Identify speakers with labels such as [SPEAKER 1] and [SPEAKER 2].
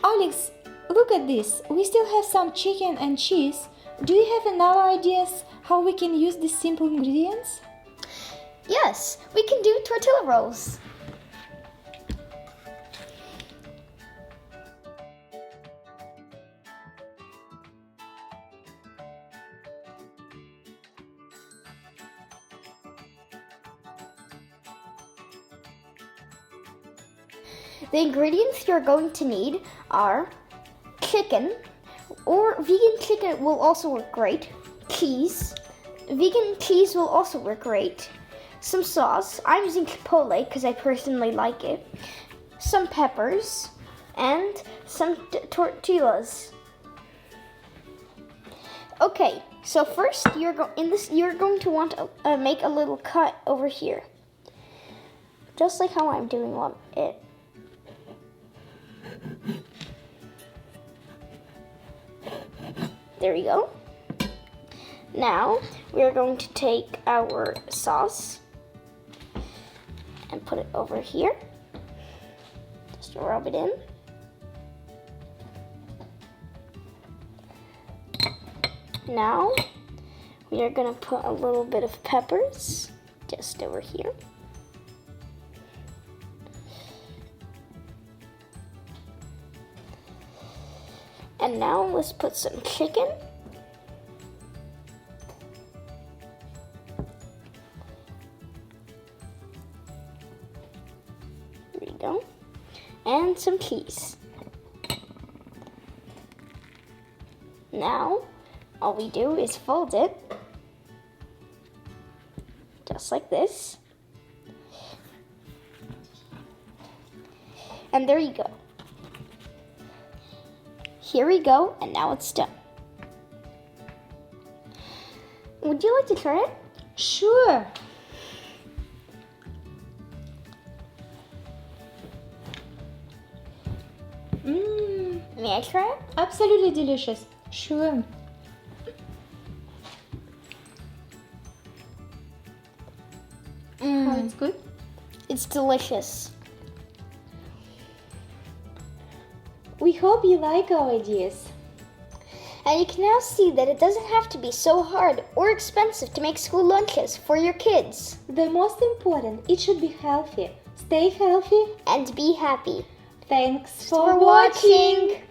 [SPEAKER 1] Alex, look at this. We still have some chicken and cheese. Do you have another ideas how we can use these simple ingredients?
[SPEAKER 2] Yes, we can do tortilla rolls. The ingredients you're going to need are chicken, or vegan chicken will also work great, cheese, vegan cheese will also work great, some sauce, I'm using chipotle because I personally like it, some peppers, and some tortillas. Okay, so first you're going to want to make a little cut over here, just like how I'm doing it. There we go. Now we are going to take our sauce and put it over here. Just rub it in. Now we are going to put a little bit of peppers just over here. And now let's put some chicken. There you go. And some cheese. Now, all we do is fold it, just like this. And there you go. Here we go, and now it's done. Would you like to try it?
[SPEAKER 1] Sure.
[SPEAKER 2] May I try it?
[SPEAKER 1] Absolutely delicious. Sure. Oh, it's good?
[SPEAKER 2] It's delicious.
[SPEAKER 1] We hope you like our ideas.
[SPEAKER 2] And you can now see that it doesn't have to be so hard or expensive to make school lunches for your kids.
[SPEAKER 1] The most important, it should be healthy. Stay healthy
[SPEAKER 2] and be happy.
[SPEAKER 1] Thanks
[SPEAKER 2] for watching.